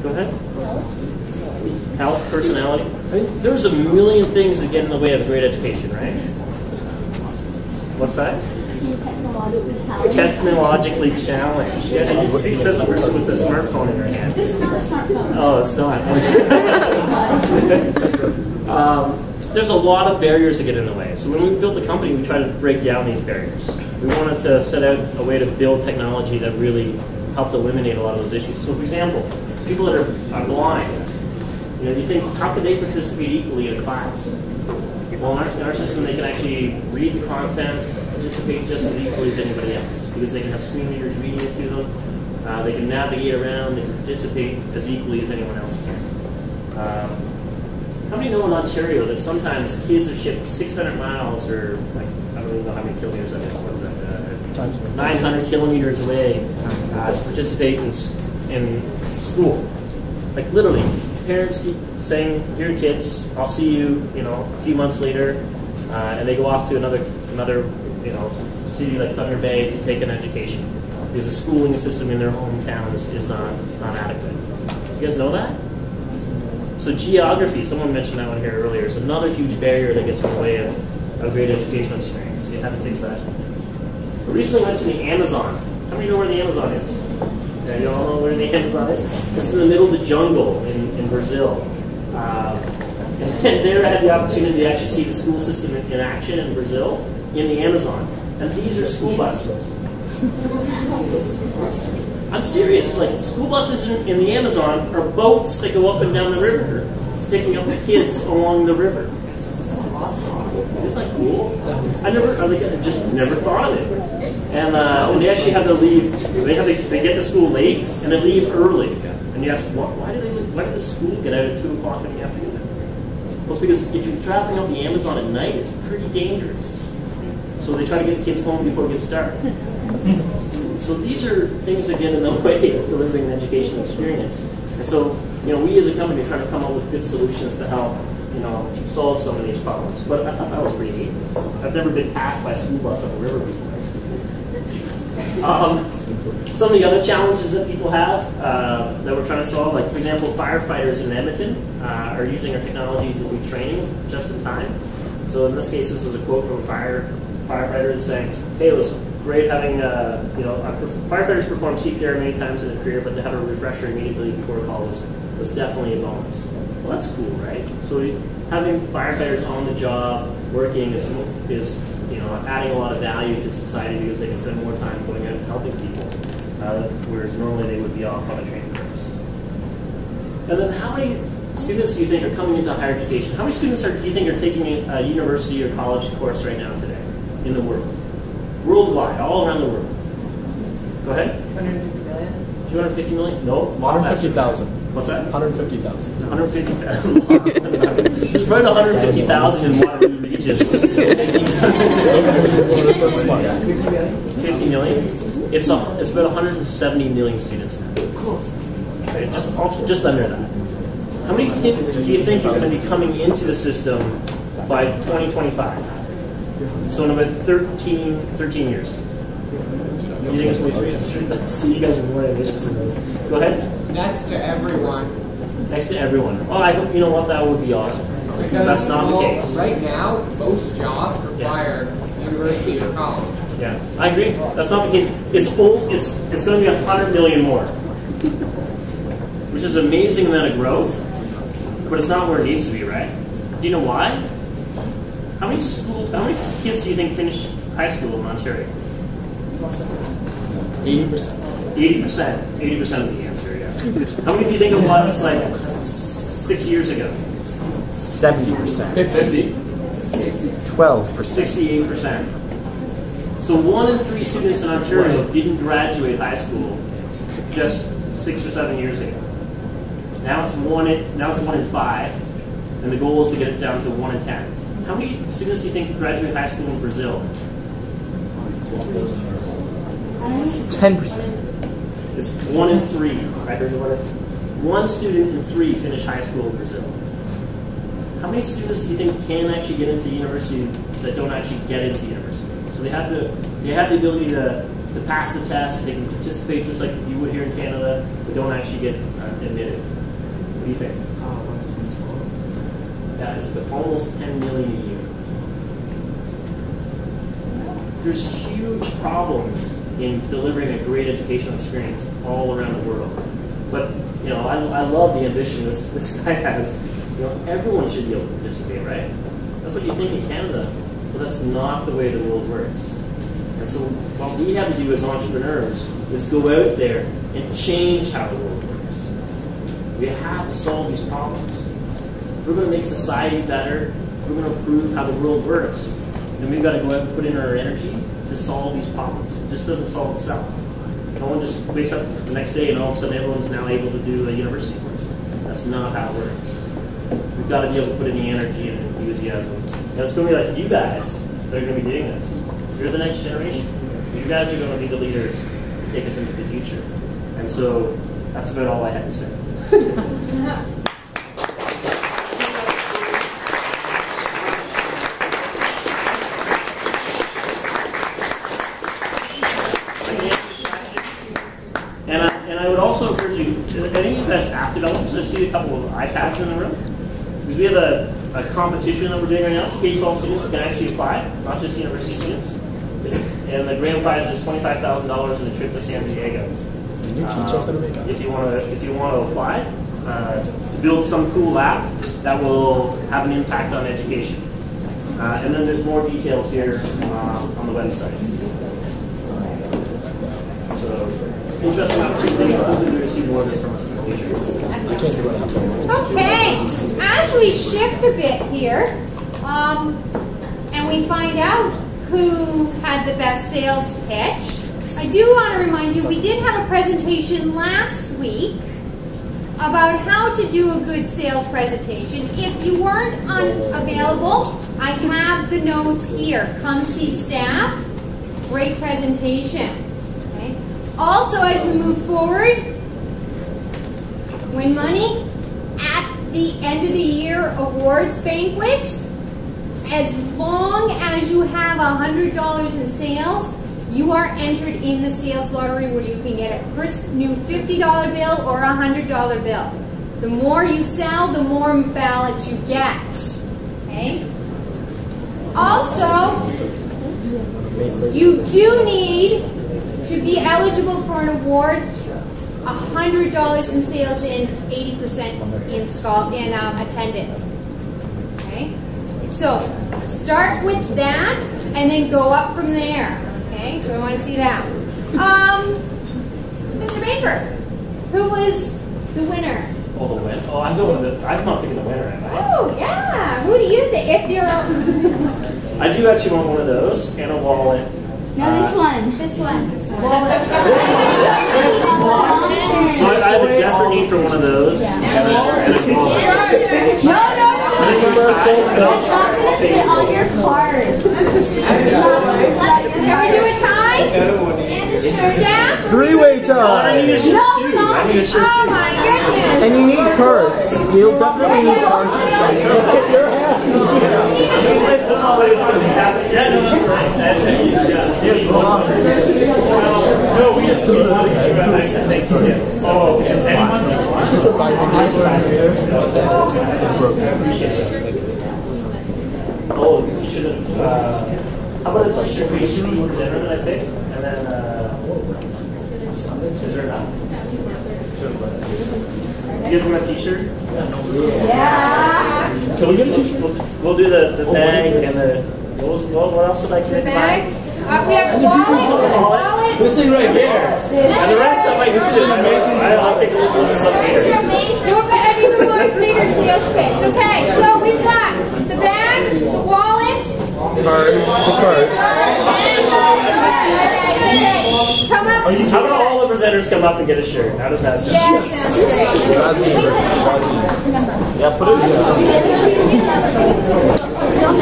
Go ahead. Health, personality. I mean, there's a million things that get in the way of a great education, right? What's that? Technologically challenged. Yeah, it says a person with a smartphone in their hand. This is not a smartphone. Oh, it's not. There's a lot of barriers that get in the way. So when we built the company, we tried to break down these barriers. We wanted to set out a way to build technology that really helped eliminate a lot of those issues. So for example, people that are blind, you know, you think, how can they participate equally in a class? Well, in our system, they can actually read the content, participate just as equally as anybody else, because they can have screen readers reading it to them. They can navigate around, they can participate as equally as anyone else can. How many know in Ontario that sometimes kids are shipped 600 miles, or like, I don't even know how many kilometers that is, what is that, 900 kilometers away to participate in school. Like literally, parents keep saying, "Here, kids, I'll see you, you know, a few months later," and they go off to another, you know, city like Thunder Bay to take an education because the schooling system in their hometown is not adequate. You guys know that? So geography, someone mentioned that one here earlier, is another huge barrier that gets in the way of a great educational experience. You have to fix that. I recently went to the Amazon. How many know where the Amazon is? Yeah, you all know where the Amazon is? It's in the middle of the jungle in Brazil. And there I had the opportunity to actually see the school system in action in Brazil, in the Amazon. And these are school buses. I'm serious. Like, school buses in the Amazon are boats that go up and down the river, picking up the kids along the river. Isn't that cool? I just never thought of it. And they actually have to leave. They get to school late and they leave early. And you ask, why did the school get out at 2 o'clock in the afternoon? Well, it's because if you're traveling up the Amazon at night, it's pretty dangerous. So they try to get the kids home before it gets dark. So these are things that get in the way of delivering an education experience. And so, you know, we as a company are trying to come up with good solutions to help, you know, solve some of these problems. But I thought that was pretty neat. I've never been passed by a school bus on the river before. Some of the other challenges that people have that we're trying to solve, like for example, firefighters in Edmonton are using our technology to do training just in time. So in this case, this was a quote from a firefighter saying, "Hey, it was great having, you know, firefighters perform CPR many times in their career, but to have a refresher immediately before a call was definitely a bonus." Well, that's cool, right? So having firefighters on the job working is you know, adding a lot of value to society because they can spend more time going out and helping people, whereas normally they would be off on a training course. And then how many students do you think are coming into higher education? How many students do you think are taking a university or college course right now today in the world? Worldwide, all around the world. Go ahead. 250 million? 250 million? No. 150,000. What's that? 150,000. 150,000. There's about 150,000 in Waterloo Region. 50 million? It's about 170 million students now. Okay, just under that. How many do you think are going to be coming into the system by 2025? So in about 13 years. You think it's going to be 3? Let's see, you guys are more ambitious than those. Go ahead. Next to everyone. Next to everyone. Oh, I hope, you know what, that would be awesome. Because that's not the case. Right now, most jobs require university or college. Yeah, I agree. That's not the case. It's going to be 100 million more, which is an amazing amount of growth, but it's not where it needs to be, right? Do you know why? How many kids do you think finish high school in Ontario? 80%. 80%. 80% is the answer, yeah. How many do you think it was like 6 years ago? 70%. 50. 12%. 68%. So 1 in 3 students in Ontario didn't graduate high school just 6 or 7 years ago. Now it's 1 in 5, and the goal is to get it down to 1 in 10. How many students do you think graduate high school in Brazil? 10%. It's 1 in 3. Right? There's 1 student in 3 finish high school in Brazil. How many students do you think can actually get into university that don't actually get into university? So they have the ability to pass the test. They can participate just like you would here in Canada, but don't actually get emitted. What do you think? Yeah, it's almost 10 million a year. There's huge problems in delivering a great educational experience all around the world. But you know, I love the ambition this guy has. You know, everyone should be able to participate, right? That's what you think in Canada, but that's not the way the world works. And so what we have to do as entrepreneurs is go out there and change how the world works. We have to solve these problems. If we're going to make society better, if we're going to improve how the world works, then we've got to go out and put in our energy to solve these problems. It just doesn't solve itself. No one just wakes up the next day and all of a sudden everyone's now able to do a university course. That's not how it works. We've got to be able to put in the energy and enthusiasm. And it's going to be like you guys that are going to be doing this. You're the next generation. You guys are going to be the leaders to take us into the future. And so that's about all I had to say. And I would also encourage you, any of you guys app developers, I see a couple of iPads in the room. Because we have a competition that we're doing right now. K-12 students can actually apply, not just university students. And the grand prize is $25,000 and a trip to San Diego. Can you teach us how to make that? If you want to apply to build some cool app that will have an impact on education. And then there's more details here on the website. So interesting opportunity. Hopefully we're going to see more of this from us in the future. I can't do it. Okay, as we shift a bit here, and we find out who had the best sales pitch, I do want to remind you, we did have a presentation last week about how to do a good sales presentation. If you weren't available, I have the notes here. Come see staff. Great presentation. Okay. Also, as we move forward, win money at the end of the year awards banquet. As long as you have $100 in sales, you are entered in the sales lottery where you can get a first new $50 bill or a $100 bill. The more you sell, the more ballots you get. Okay? Also, you do need to be eligible for an award. $100 in sales and 80% in attendance. Okay? So, start with that and then go up from there. Okay? So I want to see that. Mr. Baker, who was the winner? Oh, the winner? Oh, I'm not picking the winner, am I? Oh, yeah. Who do you think? If you're I do actually want one of those and a wallet. No, this one. This one. So I have a desperate need for one of those. And a wallet. No. It's not going to fit on your card. Can we do a tie? Staff? Three-way I tie. need a shirt too. I need a shirt too. Oh my goodness. And you need cards. You'll definitely need cards. No, we just do it. Oh, is anyone? Oh, you should have. How about a t-shirt for each presenter that I picked, and then is there not? You guys want a t-shirt? Yeah. So we'll do the bag and the what else did I get? The bag? We have a wallet. This thing right here. And the rest of my this is amazing. I'll take a look at this up here. Do a even more bigger sales pitch. Okay, so we've got the bag, the wallet, Cards. come up. How about all the presenters come up and get a shirt? How does that sound? Yes, Yeah, put it in. Don't